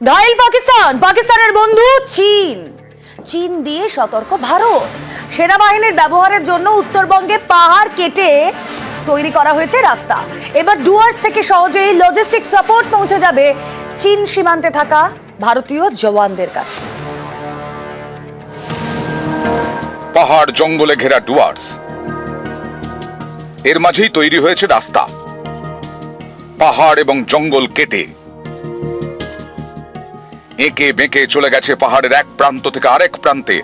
ঘায়েল পাকিস্তান, পাকিস্তানের বন্ধু চীন। চীন দিয়ে সতর্ক ভারত। সেনাবাহিনীর ব্যবহারের জন্য উত্তরবঙ্গে পাহাড় কেটে তৈরি করা হয়েছে রাস্তা। এবার ডুয়ার্স থেকে সহজেই লজিস্টিক সাপোর্ট পৌঁছে যাবে চীন সীমান্তে থাকা ভারতীয় জওয়ানদের কাছে। পাহাড় জঙ্গলে ঘেরা ডুয়ার্স, এর মাঝেই তৈরি হয়েছে রাস্তা। পাহাড় এবং জঙ্গল কেটে এঁকে বেঁকে চলে গেছে পাহাড়ের এক প্রান্ত থেকে আরেক প্রান্তে,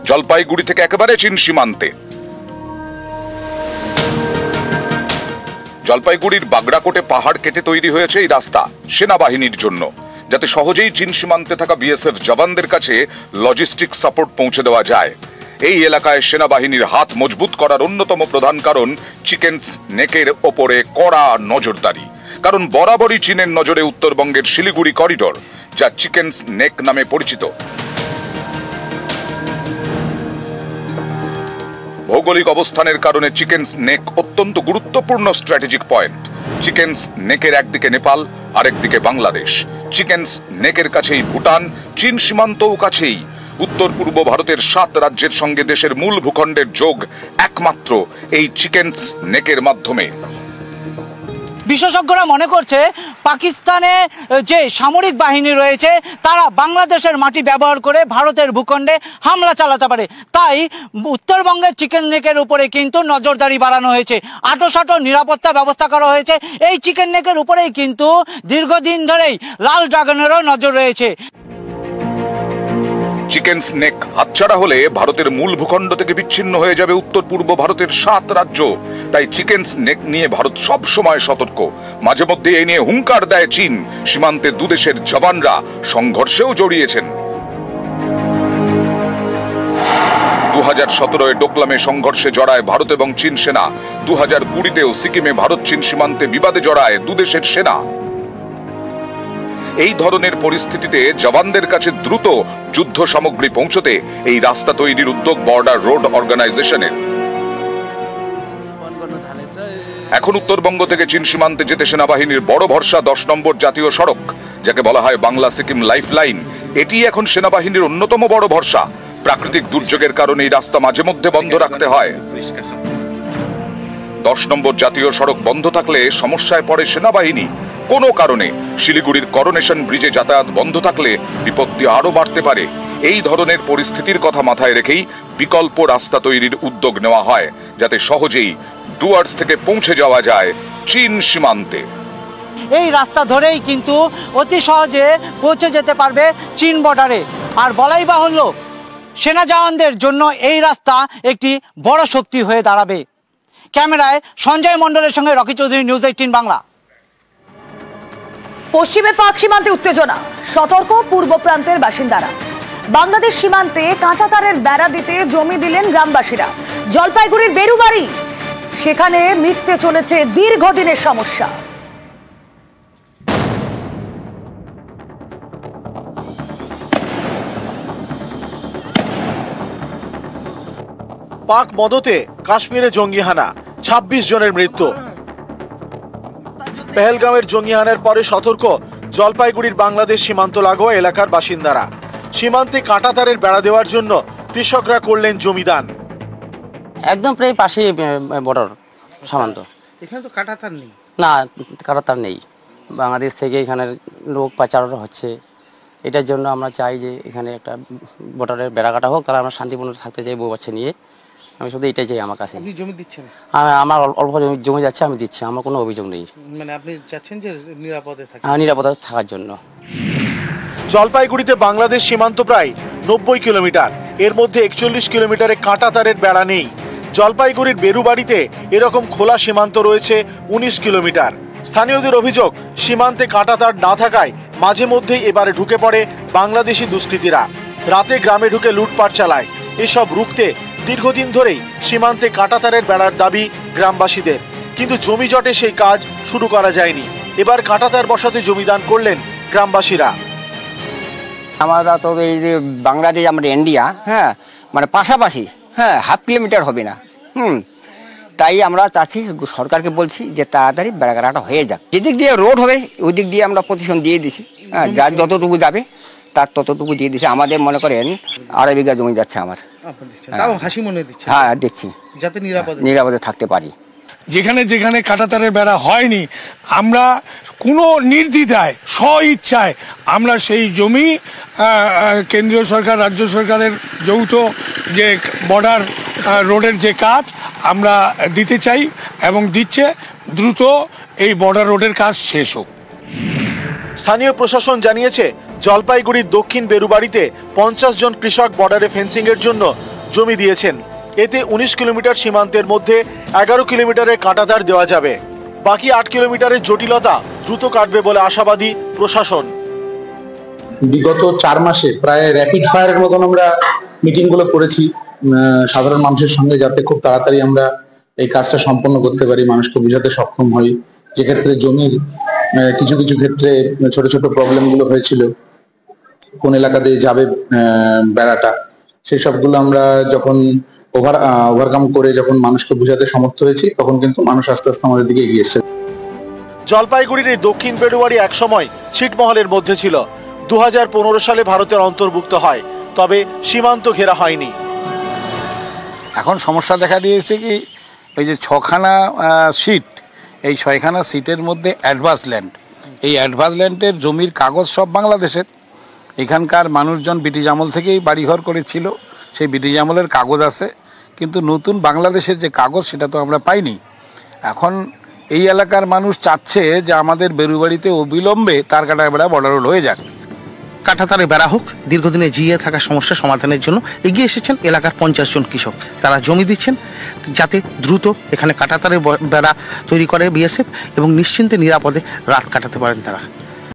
জলপাইগুড়ি থেকে একেবারে চীন সীমান্তে। জলপাইগুড়ির বাগড়াকোটে পাহাড় কেটে তৈরি হয়েছে এই রাস্তা সেনাবাহিনীর জন্য, যাতে সহজেই চীন সীমান্তে থাকা বিএসএফ জওয়ানদের কাছে লজিস্টিক সাপোর্ট পৌঁছে দেওয়া যায়। এই এলাকায় সেনাবাহিনীর হাত মজবুত করার অন্যতম প্রধান কারণ চিকেন নেকের ওপরে কড়া নজরদারি। কারণ বরাবরই চীনের নজরে উত্তরবঙ্গের শিলিগুড়ি করিডোর, যা চিকেন নেক নামে পরিচিত। ভৌগোলিক অবস্থানের কারণে চিকেন নেক অত্যন্ত গুরুত্বপূর্ণ স্ট্র্যাটেজিক পয়েন্ট। চিকেন নেকের একদিকে নেপাল, আরেকদিকে বাংলাদেশ। চিকেন নেকের কাছেই ভুটান, চীন সীমান্তও কাছেই। উত্তর পূর্ব ভারতের 7 রাজ্যের সঙ্গে দেশের মূল ভূখণ্ডের যোগ একমাত্র এই চিকেন নেকের মাধ্যমে। বিশেষজ্ঞরা মনে করছে পাকিস্তানে যে সামরিক বাহিনী রয়েছে তারা বাংলাদেশের মাটি ব্যবহার করে ভারতের ভূখণ্ডে হামলা চালাতে পারে। তাই উত্তরবঙ্গের চিকেন নেকের উপরে কিন্তু নজরদারি বাড়ানো হয়েছে। আঁটোসাঁটো নিরাপত্তা ব্যবস্থা করা হয়েছে। এই চিকেন নেকের উপরেই কিন্তু দীর্ঘদিন ধরেই লাল ড্রাগনেরও নজর রয়েছে। চিকেন নেক হাতছাড়া হলে ভারতের মূল ভূখণ্ড থেকে বিচ্ছিন্ন হয়ে যাবে উত্তর পূর্ব ভারতের 7 রাজ্য। তাই চিকেন নেক নিয়ে ভারত সব সময় সতর্ক। মাঝে মধ্যে এই নিয়ে হুঙ্কার দেয় চীন। সীমান্তে দুদেশের জওয়ানরা সংঘর্ষেও জড়িয়েছেন। 2017 ডোকলামে সংঘর্ষে জড়ায় ভারত এবং চীন সেনা। 2020তেও সিকিমে ভারত চীন সীমান্তে বিবাদে জড়ায় দুদেশের সেনা। এই ধরনের পরিস্থিতিতে জওয়ানদের কাছে দ্রুত যুদ্ধ সামগ্রী পৌঁছতে এই রাস্তা তৈরির উদ্যোগ বর্ডার রোড অর্গানাইজেশনের। এখন উত্তরবঙ্গ থেকে চীন সীমান্তে যেতে সেনাবাহিনীর বড় ভরসা 10 নম্বর জাতীয় সড়ক, যাকে বলা হয় বাংলা সিকিম লাইফ লাইন। এটি এখন সেনাবাহিনীর অন্যতম বড় ভরসা। প্রাকৃতিক দুর্যোগের কারণে এই রাস্তা মাঝে মধ্যে বন্ধ রাখতে হয়। 10 নম্বর জাতীয় সড়ক বন্ধ থাকলে সমস্যায় পড়ে সেনাবাহিনী। কোনো কারণে শিলিগুড়ির করোনেশন ব্রিজে যাতায়াত বন্ধ থাকলে বিপত্তি আরো বাড়তে পারে। এই ধরনের পরিস্থিতির কথা মাথায় রেখেই বিকল্প রাস্তা তৈরির উদ্যোগ নেওয়া হয়, যাতে সহজেই ডুয়ার্স থেকে পৌঁছে যাওয়া যায় চীন সীমান্তে। এই রাস্তা ধরেই কিন্তু অতি সহজে পৌঁছে যেতে পারবে চীন বর্ডারে। আর বলাই বাহুল্য, সেনা জওয়ানদের জন্য এই রাস্তা একটি বড় শক্তি হয়ে দাঁড়াবে। ক্যামেরায় সঞ্জয় মণ্ডলের সঙ্গে রকি চৌধুরী, নিউজ 18 বাংলা। পশ্চিমে পাক সীমান্তে উত্তেজনা, সতর্ক পূর্ব প্রান্তের বাসিন্দারা। বাংলাদেশ সীমান্তে কাঁচা তারের বেড়া দিতে জমি দিলেন গ্রামবাসীরা। জলপাইগুড়ির বেরুবাড়ি, সেখানে মিটতে চলেছে দীর্ঘদিনের সমস্যা। পাক মদতে কাশ্মীরে জঙ্গিহানা, 26 জনের মৃত্যু। পেহেলগাঁওয়ের জঙ্গিহানার পরে সতর্ক জলপাইগুড়ির বাংলাদেশ সীমান্ত লাগোয়া এলাকার বাসিন্দারা। সীমান্তে কাঁটাতারের বেড়া দেওয়ার জন্য কৃষকরা করলেন জমিদান। একদম প্রায় পাশে বর্ডার সীমান্ত। এখানে তো কাঁটাতার নেই। না, কাঁটাতার নেই। বাংলাদেশ থেকে এখানে লোক পাচার হচ্ছে। এটার জন্য আমরা চাই যে এখানে একটা বর্ডারের বেড়া কাটা হোক, তাহলে আমরা শান্তিপূর্ণ থাকতে চাই বউ বাচ্চা নিয়ে। আমি শুধু এটাই চাই আমার কাছে। আপনি জমি দিচ্ছেন? আমার অল্প জমি যাচ্ছে, আমি দিচ্ছি। আমার কোনো অভিযোগ নেই। মানে আপনি চাচ্ছেন যে নিরাপদে থাকেন? নিরাপদে থাকার জন্য। জলপাইগুড়িতে বাংলাদেশ সীমান্ত প্রায় 90 কিলোমিটার। এর মধ্যে 41 কিলোমিটারে কাঁটাতারের বেড়া নেই। জলপাইগুড়ির বেরুবাড়িতে এরকম খোলা সীমান্ত রয়েছে 19 কিলোমিটার। স্থানীয়দের অভিযোগ, সীমান্তে কাঁটাতার না থাকায় মাঝে মধ্যেই এবারে ঢুকে পড়ে বাংলাদেশি দুষ্কৃতীরা। রাতে গ্রামে ঢুকে লুটপাট চালায়। এসব রুখতে দীর্ঘদিন ধরেই সীমান্তে কাঁটাতারের বেড়ার দাবি গ্রামবাসীদের, কিন্তু জমি জটে সেই কাজ শুরু করা যায়নি। এবার কাঁটাতার বসাতে জমিদান করলেন গ্রামবাসীরা। আমরা তো এই যে বাংলাদেশ, আমাদের ইন্ডিয়া, হ্যাঁ, মানে পাশাপাশি, হ্যাঁ, হাফ কিলোমিটার হবে না। তাই আমরা চাচ্ছি, সরকারকে বলছি যে তাড়াতাড়ি বেড়াঘাটা হয়ে যাক। যেদিক দিয়ে রোড হবে ওই দিক দিয়ে আমরা পজিশন দিয়ে দিছি। হ্যাঁ, যার যতটুকু যাবে তার ততটুকু দিয়ে দিচ্ছে। আমাদের মনে করেন 2.5 বিঘা জমি যাচ্ছে আমার। তাও হাসি মনে দিচ্ছে হ্যাঁ, দেখছি যাতে নিরাপদে থাকতে পারি। যেখানে যেখানে কাঁটাতারের বেড়া হয়নি, আমরা কোনো নির্দ্বিধায় স্ব ইচ্ছায় আমরা সেই জমি কেন্দ্রীয় সরকার রাজ্য সরকারের যৌথ যে বর্ডার রোডের যে কাজ আমরা দিতে চাই এবং দিচ্ছে। দ্রুত এই বর্ডার রোডের কাজ শেষ হোক। স্থানীয় প্রশাসন জানিয়েছে জলপাইগুড়ির দক্ষিণ বেরুবাড়িতে 50 জন কৃষক বর্ডারে ফেন্সিং এর জন্য জমি দিয়েছেন। এতে 19 কিলোমিটার সীমান্তের মধ্যে 11 কিলোমিটারের কাঁটাতার দেওয়া যাবে। বাকি 8 কিলোমিটারের জটিলতা দ্রুত কাটবে বলে আশাবাদী প্রশাসন। বিগত 4 মাসে প্রায় র্যাপিড ফায়ারের মতন আমরা মিটিংগুলো করেছি সাধারণ মানুষের সঙ্গে, যাতে খুব তাড়াতাড়ি আমরা এই কাজটা সম্পন্ন করতে পারি, মানুষকে বোঝাতে সক্ষম হই। যে ক্ষেত্রে জমির কিছু কিছু ক্ষেত্রে ছোট ছোট প্রবলেমগুলো হয়েছিল, কোন এলাকা দিয়ে যাবে বেড়াটা, সেই সবগুলো আমরা যখন ওভারকাম করে যখন মানুষকে বোঝাতে সমর্থ হয়েছি, তখন কিন্তু মানুষ আস্তে আস্তে আমাদের দিকে এগিয়ে এসছে। জলপাইগুড়ির এই দক্ষিণ বেরুবাড়ি একসময় ছিটমহলের মধ্যে ছিল। 2015 সালে ভারতের অন্তর্ভুক্ত হয়, তবে সীমান্ত ঘেরা হয়নি। এখন সমস্যা দেখা দিয়েছে কি, ওই যে 6খানা সিট, এই 6খানা সিটের মধ্যে অ্যাডভান্স ল্যান্ড, এই অ্যাডভান্স ল্যান্ডের জমির কাগজ সব বাংলাদেশের। এখানকার মানুষজন ব্রিটিশ আমল থেকেই বাড়িঘর করেছিল, সেই ব্রিটিশ আমলের কাগজ আছে, কিন্তু নতুন বাংলাদেশের যে কাগজ সেটা তো আমরা পাইনি। এখন এই এলাকার মানুষ চাচ্ছে যে আমাদের বেরুবাড়িতে অবিলম্বে তার কাটার বেড়া বর্ডার রোড হয়ে যাক। কাঁটাতারে বেড়া হোক। দীর্ঘদিনে জিয়ে থাকা সমস্যা সমাধানের জন্য এগিয়ে এসেছেন এলাকার 50 জন কৃষক। তারা জমি দিচ্ছেন যাতে দ্রুত এখানে কাঁটাতারের বেড়া তৈরি করে বিএসএফ এবং নিশ্চিন্তে নিরাপদে রাত কাটাতে পারেন তারা।